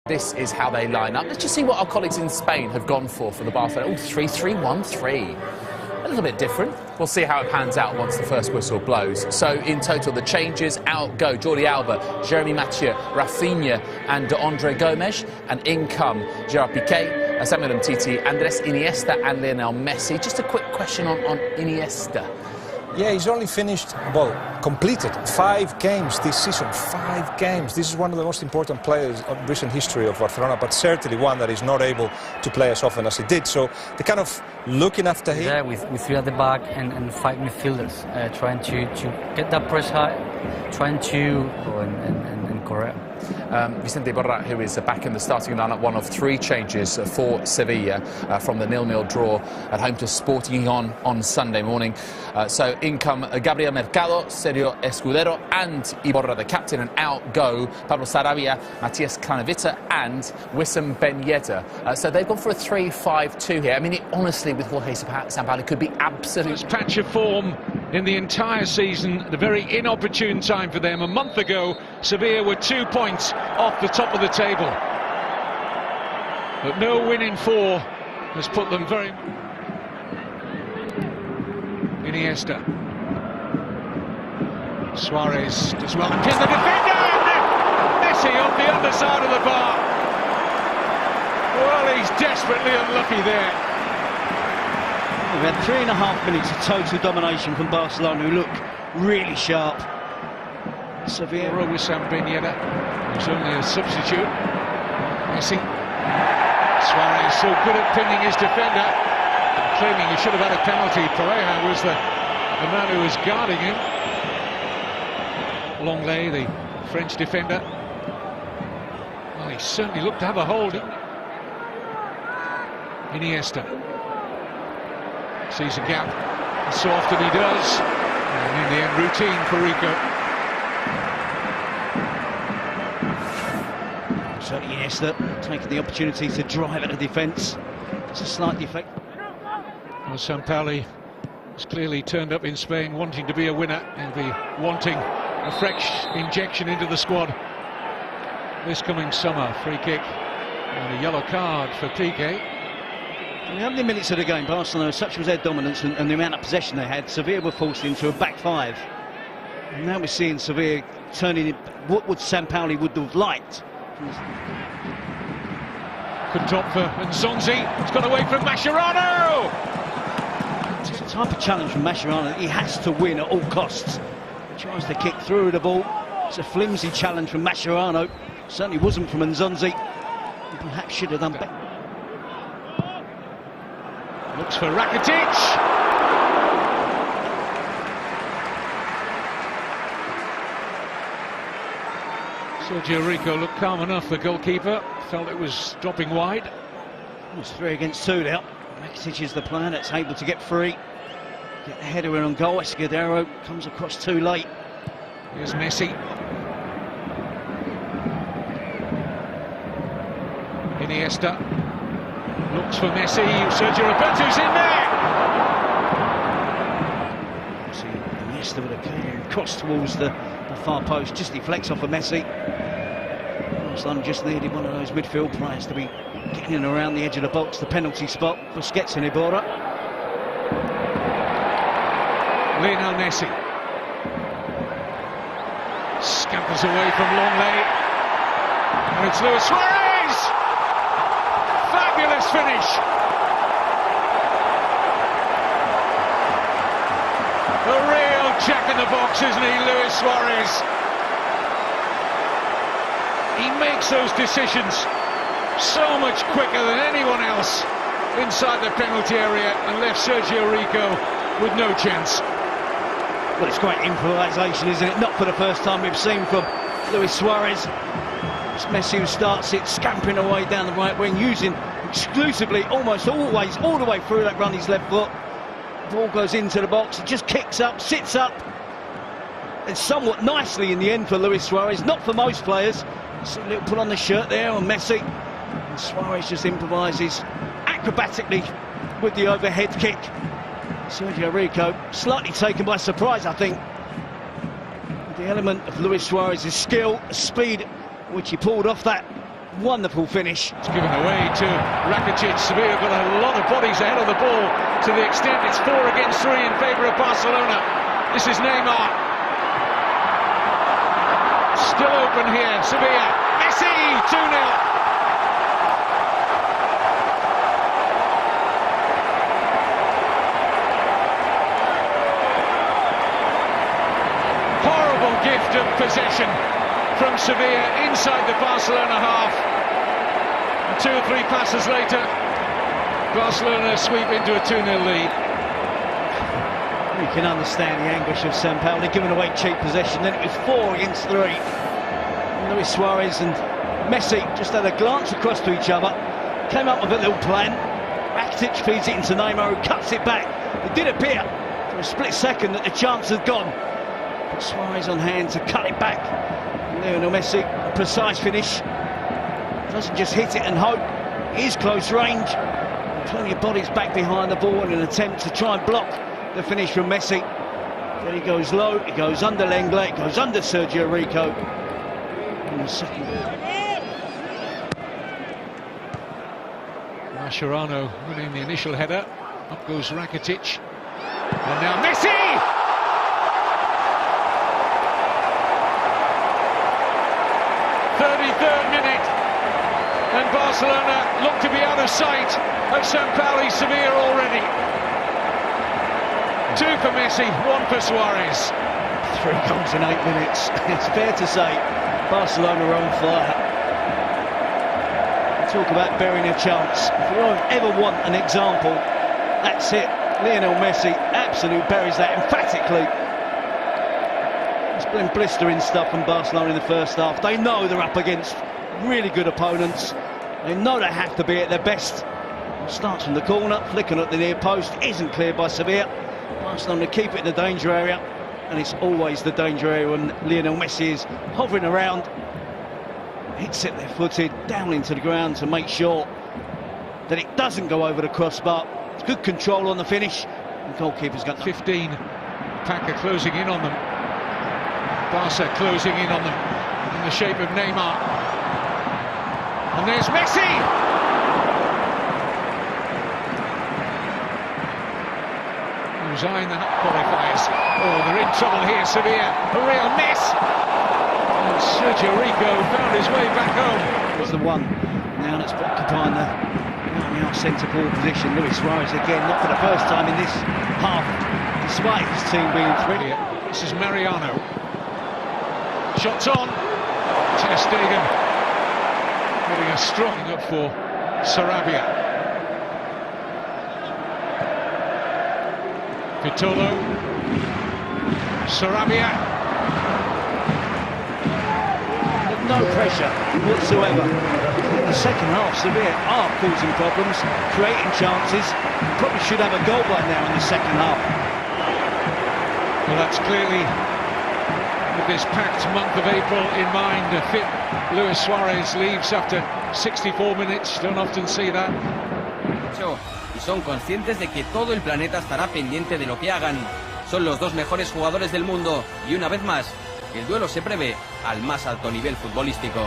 This is how they line up. Let's just see what our colleagues in Spain have gone for the Barcelona. Oh, 3-3-1-3. A little bit different. We'll see how it pans out once the first whistle blows. So, in total, the changes out go Jordi Alba, Jeremy Mathieu, Rafinha and Andre Gomes. And in come Gerard Piqué, Samuel Umtiti, Andres Iniesta and Lionel Messi. Just a quick question on Iniesta. Yeah, he's only finished, completed 5 games this season. 5 games. This is one of the most important players of recent history of Barcelona, but certainly one that is not able to play as often as he did. So they're kind of looking after him. Yeah, with 3 at the back and 5 midfielders, trying to get that press high, trying to go and correct. Vicente Iborra, who is back in the starting lineup, one of 3 changes for Sevilla from the 0-0 draw at home to Sporting on Sunday morning. So in come Gabriel Mercado, Sergio Escudero and Iborra, the captain, and out go Pablo Sarabia, Matias Clanavita and Wissam Ben Yedder. So they've gone for a 3-5-2 here. I mean, it honestly, with Jorge Sampaoli, could be absolute... First patch of form in the entire season, at a very inopportune time for them. A month ago, Sevilla were 2 points off the top of the table. But no win in 4 has put them very... Iniesta. Suarez does well to pin the defender! Messi on the underside of the bar. Well, he's desperately unlucky there. We've had 3.5 minutes of total domination from Barcelona, who look really sharp. Sevilla with Wissam Ben Yedder, who's only a substitute. Messi. Suarez so good at pinning his defender, claiming he should have had a penalty. Pareja was the man who was guarding him. Longley, the French defender. Well, he certainly looked to have a hold. Iniesta sees a gap, and so often he does. And in the end, routine for Rico. So Iniesta taking the opportunity to drive at the defence. It's a slight defect. Well, Sampaoli has clearly turned up in Spain wanting to be a winner. He'll be wanting a fresh injection into the squad this coming summer. Free kick and a yellow card for Piqué. How many minutes of the game, Barcelona, such was their dominance and the amount of possession they had, Sevilla were forced into a back 5. And now we're seeing Sevilla turning it, what would Sampaoli would have liked. Good drop for Nzonzi. It's got away from Mascherano. It's the type of challenge from Mascherano that he has to win at all costs. He tries to kick through the ball. It's a flimsy challenge from Mascherano. Certainly wasn't from Nzonzi. He perhaps should have done better. Looks for Rakitic. Sergio Rico looked calm enough, the goalkeeper. Felt it was dropping wide. It's 3 against 2 now. Rakitic is the player that's able to get free. Get the header in on goal. Escudero comes across too late. Here's Messi. Iniesta looks for Messi. Sergio Roberto's in there. See, Iniesta with a cross towards the far post, just deflects off of Messi. Barcelona just needed one of those midfield players to be getting around the edge of the box, the penalty spot. Busquets and Iborra. Lionel Messi scampers away from Longley, and it's Luis Suarez. Fabulous finish. A real jack in the box, isn't he, Luis Suarez? He makes those decisions so much quicker than anyone else inside the penalty area and left Sergio Rico with no chance. Well, it's great improvisation, isn't it? Not for the first time we've seen from Luis Suarez. It's Messi who starts it, scampering away down the right wing, using exclusively, almost always, all the way through that run, his left foot. Ball goes into the box, it just kicks up, sits up. And somewhat nicely in the end for Luis Suarez, not for most players. See a little pull on the shirt there on Messi. And Suarez just improvises acrobatically with the overhead kick. Sergio Rico slightly taken by surprise, I think. The element of Luis Suarez's skill, speed, which he pulled off that Wonderful finish. It's given away to Rakitic. Sevilla got a lot of bodies ahead of the ball to the extent it's 4 against 3 in favour of Barcelona. This is Neymar. Still open here, Sevilla. Messi, 2-0. Gift of possession from Sevilla inside the Barcelona half. And 2 or 3 passes later, Barcelona sweep into a 2-0 lead. You can understand the anguish of Sampaoli, giving away cheap possession. Then it was 4 against 3. Luis Suarez and Messi just had a glance across to each other, came up with a little plan. Rakitic feeds it into Neymar, who cuts it back. It did appear for a split second that the chance had gone. Suarez on hand to cut it back. Lionel Messi, precise finish. Doesn't just hit it and hope. It is close range. Plenty of bodies back behind the ball in an attempt to try and block the finish from Messi. Then he goes low, it goes under Lenglet, it goes under Sergio Rico. In the second. Mascherano winning the initial header. Up goes Rakitic. And now Messi! 33rd minute, and Barcelona look to be out of sight of Sampaoli Sevilla already. 2 for Messi, 1 for Suarez. 3 goals in 8 minutes. It's fair to say Barcelona are on fire. Talk about burying a chance. If you ever want an example, that's it. Lionel Messi absolutely buries that emphatically. It's been blistering stuff from Barcelona in the first half. They know they're up against really good opponents. They know they have to be at their best. Starts from the corner, flicking at the near post, isn't cleared by Sevilla. Barcelona keep it in the danger area, and it's always the danger area when Lionel Messi is hovering around. Hits it left-footed, down into the ground to make sure that it doesn't go over the crossbar. It's good control on the finish. The goalkeeper's got 15. Packer closing in on them. Barca closing in on them in the shape of Neymar. And there's Messi! Who's eyeing the qualifiers. Oh, they're in trouble here, Sevilla. A real mess! And Sergio Rico found his way back home. Was the one now that's occupying the centre-forward position. Luis Suarez again, not for the first time in this half, despite his team being 3. This is Mariano. Shots on. Ter Stegen getting a strong up for Sarabia. Vitolo. Sarabia. No pressure whatsoever. In the second half, Sevilla are causing problems, creating chances. Probably should have a goal by now in the second half. Well, that's clearly, with this packed month of April in mind, a fit Luis Suarez leaves after 64 minutes. Don't often see that. Y son conscientes de que todo el planeta estará pendiente de lo que hagan. Son los 2 mejores jugadores del mundo y una vez más, el duelo se prevé al más alto nivel futbolístico.